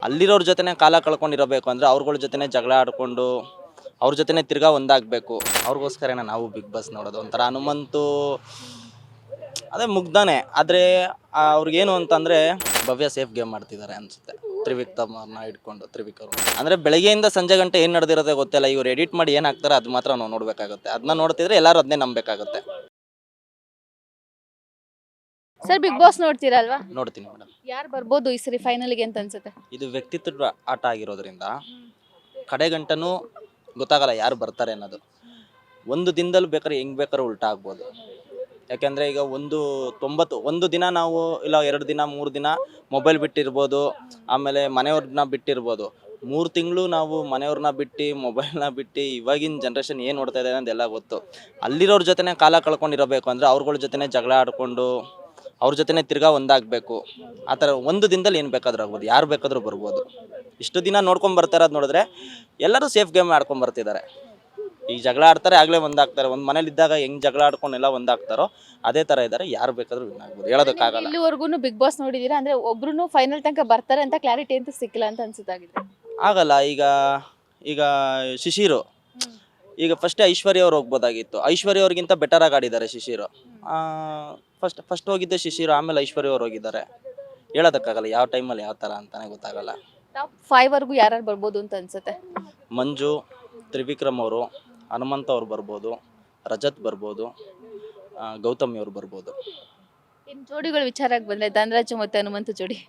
ಅಲ್ಲಿರೋರ ಜೊತೆನೇ ಕಾಲ ಕಳ್ಕೊಂಡಿರಬೇಕು ಅಂದರೆ ಅವ್ರಗಳ ಜೊತೆನೇ ಜಗಳ ಆಡಿಕೊಂಡು ಅವ್ರ ಜೊತೆನೇ ತಿರ್ಗಾ ಒಂದಾಗಬೇಕು. ಅವ್ರಿಗೋಸ್ಕರನೇ ನಾವು ಬಿಗ್ ಬಾಸ್ ನೋಡೋದು. ಒಂಥರ ಹನುಮಂತು ಅದೇ ಮುಗ್ಧಾನೆ. ಆದರೆ ಅವ್ರಿಗೇನು ಅಂತಂದರೆ ಭವ್ಯ ಸೇಫ್ ಗೇಮ್ ಮಾಡ್ತಿದ್ದಾರೆ ಅನಿಸುತ್ತೆ, ತ್ರಿವಿಕ್ರಮ್ ಅವ್ರನ್ನ ಇಟ್ಕೊಂಡು. ಅಂದರೆ ಬೆಳಗ್ಗೆಯಿಂದ ಸಂಜೆ ಗಂಟೆ ಏನು ನಡೆದಿರೋದೇ ಗೊತ್ತಿಲ್ಲ. ಇವ್ರು ಎಡಿಟ್ ಮಾಡಿ ಏನು ಹಾಕ್ತಾರೆ ಅದು ಮಾತ್ರ ನಾವು ನೋಡಬೇಕಾಗುತ್ತೆ. ಅದನ್ನ ನೋಡ್ತಿದ್ರೆ ಎಲ್ಲರೂ ಅದನ್ನೇ ನಂಬಬೇಕಾಗುತ್ತೆ. ಸರ್ ಬಿಗ್ ಬಾಸ್ ನೋಡ್ತೀರಲ್ವಾ? ನೋಡ್ತೀನಿ ಮೇಡಮ್. ಯಾರು ಬರ್ಬೋದು ಈ ಸರಿ ಫೈನಲ್ಗೆ ಅಂತ ಅನ್ಸುತ್ತೆ? ಇದು ವ್ಯಕ್ತಿತ್ವದ ಆಟ ಆಗಿರೋದ್ರಿಂದ ಕಡೆಗಂಟನೂ ಗೊತ್ತಾಗಲ್ಲ ಯಾರು ಬರ್ತಾರೆ ಅನ್ನೋದು. ಒಂದು ದಿನದಲ್ಲಿ ಬೇಕಾದ್ರೆ ಹೆಂಗೆ ಬೇಕಾದ್ರೂ ಉಲ್ಟಾ ಆಗ್ಬೋದು. ಯಾಕೆಂದರೆ ಈಗ ಒಂದು ದಿನ ನಾವು ಇಲ್ಲ 2 ದಿನ 3 ದಿನ ಮೊಬೈಲ್ ಬಿಟ್ಟಿರ್ಬೋದು, ಆಮೇಲೆ ಮನೆಯವ್ರನ್ನ ಬಿಟ್ಟಿರ್ಬೋದು. 3 ತಿಂಗಳು ನಾವು ಮನೆಯವ್ರನ್ನ ಬಿಟ್ಟು ಮೊಬೈಲ್ನ ಬಿಟ್ಟು ಇವಾಗಿನ ಜನ್ರೇಷನ್ ಏನು ನೋಡ್ತಾ ಇದೆ ಅನ್ನೋದೆಲ್ಲ ಗೊತ್ತು. ಅಲ್ಲಿರೋರ ಜೊತೆನೇ ಕಾಲ ಕಳ್ಕೊಂಡಿರಬೇಕು ಅಂದರೆ ಅವ್ರಗಳ ಜೊತೆನೇ ಜಗಳ ಆಡಿಕೊಂಡು ಅವ್ರ ಜೊತೆನೇ ತಿರ್ಗಾ ಒಂದಾಗಬೇಕು. ಆ ಥರ ಒಂದು ದಿನದಲ್ಲಿ ಏನು ಬೇಕಾದ್ರೂ ಆಗ್ಬೋದು, ಯಾರು ಬೇಕಾದರೂ ಬರ್ಬೋದು. ಇಷ್ಟು ದಿನ ನೋಡ್ಕೊಂಡು ಬರ್ತಾ ಇರೋದು ನೋಡಿದ್ರೆ ಎಲ್ಲರೂ ಸೇಫ್ ಗೇಮ್ ಆಡ್ಕೊಂಡು ಬರ್ತಿದ್ದಾರೆ. ಈಗ ಜಗಳ ಆಡ್ತಾರೆ, ಆಗಲೇ ಒಂದಾಗ್ತಾರೆ. ಒಂದು ಮನೇಲಿದ್ದಾಗ ಹೆಂಗೆ ಜಗಳ ಆಡ್ಕೊಂಡೆಲ್ಲ ಒಂದಾಗ್ತಾರೋ ಅದೇ ಥರ ಇದ್ದಾರೆ. ಯಾರು ಬೇಕಾದರೂ ವಿನ್ ಆಗ್ಬೋದು, ಹೇಳೋದಕ್ಕಾಗಲ್ಲ. ಇಲ್ಲಿವರೆಗೂ ಬಿಗ್ ಬಾಸ್ ನೋಡಿದೀರಾ ಅಂದ್ರೆ ಒಬ್ರು ಫೈನಲ್ ತನಕ ಬರ್ತಾರೆ ಅಂತ ಕ್ಲಾರಿಟಿ ಅಂತ ಸಿಕ್ಕಿಲ್ಲ ಅಂತ ಅನ್ಸುತ್ತಾಗಿದೆ. ಆಗಲ್ಲ. ಈಗ ಶಿಶಿರು ಈಗ ಫಸ್ಟೇ ಐಶ್ವರ್ಯ ಅವ್ರು ಹೋಗ್ಬೋದಾಗಿತ್ತು. ಐಶ್ವರ್ಯ ಅವ್ರಿಗಿಂತ ಬೆಟರಾಗಿ ಆಡಿದ್ದಾರೆ ಶಿಶಿರು. ಫಸ್ಟ್ ಹೋಗಿದ್ದೆ ಶಿಶಿರು, ಆಮೇಲೆ ಐಶ್ವರ್ಯ ಅವ್ರು ಹೋಗಿದ್ದಾರೆ. ಹೇಳೋದಕ್ಕಾಗಲ್ಲ ಯಾವ ಟೈಮಲ್ಲಿ ಯಾವ ಥರ ಅಂತಲೇ ಗೊತ್ತಾಗಲ್ಲ. ಟಾಪ್ 5 ವರೆಗೂ ಯಾರು ಬರ್ಬೋದು ಅಂತ ಅನ್ಸುತ್ತೆ? ಮಂಜು, ತ್ರಿವಿಕ್ರಮ್ ಅವರು, ಹನುಮಂತ ಅವ್ರು ಬರ್ಬೋದು, ರಜತ್ ಬರ್ಬೋದು, ಗೌತಮಿ ಅವ್ರು ಬರ್ಬೋದು. ಇನ್ನು ಜೋಡಿಗಳ ವಿಚಾರಕ್ಕೆ ಬಂದರೆ ಧನರಾಜ್ ಮತ್ತು ಹನುಮಂತು ಜೋಡಿ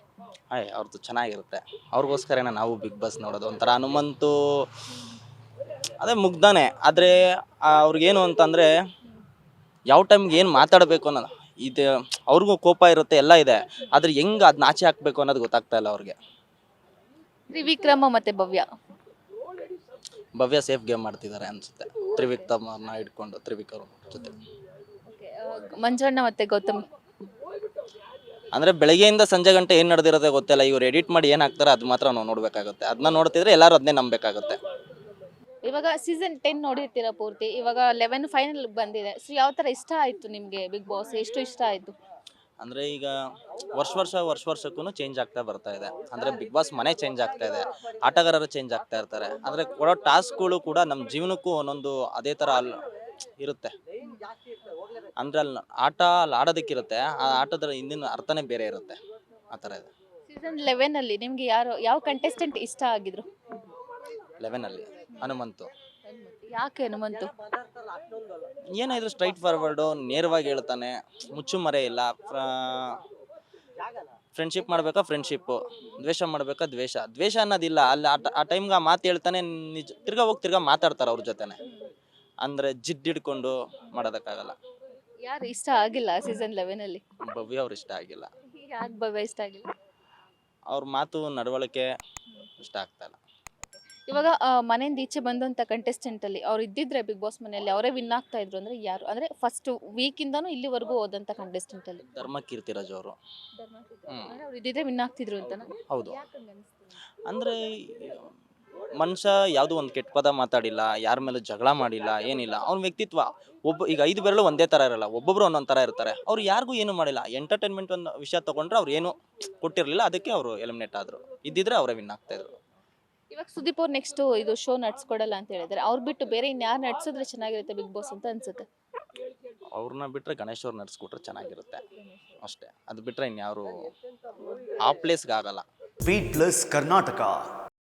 ಅವ್ರದ್ದು ಚೆನ್ನಾಗಿರುತ್ತೆ. ಅವ್ರಿಗೋಸ್ಕರನೇ ನಾವು ಬಿಗ್ ಬಾಸ್ ನೋಡೋದು. ಒಂಥರ ಹನುಮಂತು ಅದೇ ಮುಗ್ಧಾನೆ. ಆದರೆ ಅವ್ರಿಗೇನು ಅಂತಂದರೆ ಯಾವ ಟೈಮ್ಗೆ ಏನು ಮಾತಾಡಬೇಕು ಅನ್ನೋದು ಇದು. ಅವ್ರಿಗೂ ಕೋಪ ಇರುತ್ತೆ, ಎಲ್ಲ ಇದೆ. ಆದರೆ ಹೆಂಗೆ ಅದನ್ನ ಆಚೆ ಹಾಕಬೇಕು ಅನ್ನೋದು ಗೊತ್ತಾಗ್ತಾ ಇಲ್ಲ ಅವ್ರಿಗೆ. ತ್ರಿವಿಕ್ರಮ ಮತ್ತು ಭವ್ಯ ಸೇಫ್ ಗೇಮ್ ಮಾಡ್ತಿದ್ದಾರೆ ಅನಿಸುತ್ತೆ, ತ್ರಿವಿಕ್ರಮ್ ಅವ್ರನ್ನ ಇಟ್ಕೊಂಡು. ಜೊತೆ ಮಂಜಣ್ಣ ಮತ್ತು ಗೌತಮಿ. ಅಂದರೆ ಬೆಳಗ್ಗೆಯಿಂದ ಸಂಜೆ ಗಂಟೆ ಏನು ನಡೆದಿರೋದೇ ಗೊತ್ತಿಲ್ಲ. ಇವ್ರು ಎಡಿಟ್ ಮಾಡಿ ಏನು ಹಾಕ್ತಾರೆ ಅದು ಮಾತ್ರ ನಾವು ನೋಡಬೇಕಾಗುತ್ತೆ. ಅದನ್ನ ನೋಡ್ತಿದ್ರೆ ಎಲ್ಲರೂ ಅದನ್ನೇ ನಂಬಬೇಕಾಗುತ್ತೆ. ಇವಾಗ ಸೀಸನ್ 10 ನೋಡಿರ್ತೀರ ಪೂರ್ತಿ. ಇವಾಗ 11 ಫೈನಲ್ ಬಂದಿದೆ. ಸೊ ಯಾವ ಥರ ಇಷ್ಟ ಆಯಿತು ನಿಮಗೆ ಬಿಗ್ ಬಾಸ್? ಎಷ್ಟು ಇಷ್ಟ ಆಯಿತು? ಅಂದರೆ ಈಗ ವರ್ಷಕ್ಕೂ ಚೇಂಜ್ ಆಗ್ತಾ ಬರ್ತಾ ಇದೆ. ಅಂದರೆ ಬಿಗ್ ಬಾಸ್ ಮನೆ ಚೇಂಜ್ ಆಗ್ತಾ ಇದೆ, ಆಟಗಾರರು ಚೇಂಜ್ ಆಗ್ತಾ ಇರ್ತಾರೆ. ಅಂದರೆ ಕೊಡೋ ಟಾಸ್ಕ್ಗಳು ಕೂಡ ನಮ್ಮ ಜೀವನಕ್ಕೂ ಒಂದೊಂದು ಅದೇ ಥರ ಇರುತ್ತೆ. ಅಂದರೆ ಅಲ್ಲಿ ಆಡೋದಕ್ಕಿರುತ್ತೆ, ಆ ಆಟದ ಹಿಂದಿನ ಅರ್ಥನೇ ಬೇರೆ ಇರುತ್ತೆ. ಆ ಥರ ಇದೆ. ಸೀಸನ್ 11 ನಿಮಗೆ ಯಾವ ಕಂಟೆಸ್ಟೆಂಟ್ ಇಷ್ಟ ಆಗಿದ್ರು? 11 ಹನುಮಂತು. ಯಾಕೆ ಹನುಮಂತು? ಏನಾದರೂ ಸ್ಟ್ರೈಟ್ ಫಾರ್ವರ್ಡು, ನೇರವಾಗಿ ಹೇಳ್ತಾನೆ, ಮುಚ್ಚು ಮರೆ ಇಲ್ಲ. ಫ್ರೆಂಡ್ಶಿಪ್ ಮಾಡಬೇಕಾ ಫ್ರೆಂಡ್ಶಿಪ್ಪು, ದ್ವೇಷ ಮಾಡಬೇಕಾ ದ್ವೇಷ ಅನ್ನೋದಿಲ್ಲ. ಅಲ್ಲಿ ಆ ಟೈಮ್ಗೆ ಆ ಮಾತು ಹೇಳ್ತಾನೆ, ತಿರ್ಗಾ ಮಾತಾಡ್ತಾರೆ ಅವ್ರ ಜೊತೆನೆ. ಅಂದರೆ ಹಿಡ್ಕೊಂಡು ಮಾಡೋದಕ್ಕಾಗಲ್ಲ. ಯಾರು ಇಷ್ಟ ಆಗಿಲ್ಲ ಸೀಸನ್ 11? ಭವ್ಯ ಅವ್ರು ಇಷ್ಟ ಆಗಿಲ್ಲ. ಯಾಕೆ ಭವ್ಯ ಇಷ್ಟ ಆಗಿಲ್ಲ? ಅವ್ರ ಮಾತು ನಡವಳಿಕೆ ಇಷ್ಟ ಆಗ್ತಾ ಇಲ್ಲ. ಇವಾಗ ಮನೆಯಿಂದ ಈಚೆ ಬಂದಂಥ ಕಂಟೆಸ್ಟೆಂಟಲ್ಲಿ ಅವ್ರು ಇದ್ದಿದ್ರೆ ಬಿಗ್ ಬಾಸ್ ಮನೆಯಲ್ಲಿ ಅವರೇ ವಿನ್ ಆಗ್ತಾ ಇದ್ರು ಅಂದರೆ ಯಾರು? ಅಂದರೆ ಫಸ್ಟ್ ವೀಕಿಂದನೂ ಇಲ್ಲಿವರೆಗೂ ಹೋದಂಥ ಕಂಟೆಸ್ಟೆಂಟಲ್ಲಿ ಧರ್ಮ ಕೀರ್ತಿರಾಜ್ ಅವರು. ಅವ್ರು ಇದ್ದಿದ್ರೆ ವಿನ್ ಆಗ್ತಿದ್ರು ಅಂತ. ಹೌದು. ಅಂದರೆ ಮನುಷ್ಯ ಯಾವುದೋ ಒಂದು ಕೆಟ್ಟ ಪದ ಮಾತಾಡಿಲ್ಲ, ಯಾರ ಮೇಲೂ ಜಗಳ ಮಾಡಿಲ್ಲ, ಏನಿಲ್ಲ. ಅವ್ನ ವ್ಯಕ್ತಿತ್ವ ಈಗ 5 ಬೆರಳು ಒಂದೇ ಥರ ಇರಲ್ಲ, ಒಬ್ಬೊಬ್ರು ಒಂದೊಂದು ಥರ ಇರ್ತಾರೆ. ಅವ್ರು ಯಾರಿಗೂ ಏನೂ ಮಾಡಿಲ್ಲ. ಎಂಟರ್ಟೈನ್ಮೆಂಟ್ ಒಂದು ವಿಷಯ ತೊಗೊಂಡ್ರೆ ಅವ್ರು ಏನೂ ಕೊಟ್ಟಿರಲಿಲ್ಲ, ಅದಕ್ಕೆ ಅವರು ಎಲಿಮಿನೇಟ್ ಆದರು. ಇದ್ದಿದ್ರೆ ಅವರೇ ವಿನ್ ಆಗ್ತಾಯಿದ್ರು. ಇವಾಗ ಸುದೀಪ್ ಅವ್ರು ನೆಕ್ಸ್ಟು ಇದು ಶೋ ನಡ್ಸ್ಕೊಡಲ್ಲ ಅಂತ ಹೇಳಿದ್ದಾರೆ. ಅವ್ರು ಬಿಟ್ಟು ಬೇರೆ ಇನ್ಯಾರು ನಡ್ಸಿದ್ರೆ ಚೆನ್ನಾಗಿರುತ್ತೆ ಬಿಗ್ ಬಾಸ್ ಅಂತ ಅನ್ಸುತ್ತೆ? ಅವ್ರನ್ನ ಬಿಟ್ಟರೆ ಗಣೇಶ್ ಅವ್ರು ನಡೆಸ್ಕೊಟ್ರೆ ಚೆನ್ನಾಗಿರುತ್ತೆ ಅಷ್ಟೇ. ಅದು ಬಿಟ್ಟರೆ ಇನ್ಯಾರು ಆ ಪ್ಲೇಸ್ಗೆ ಆಗಲ್ಲ. Beat plus Karnataka.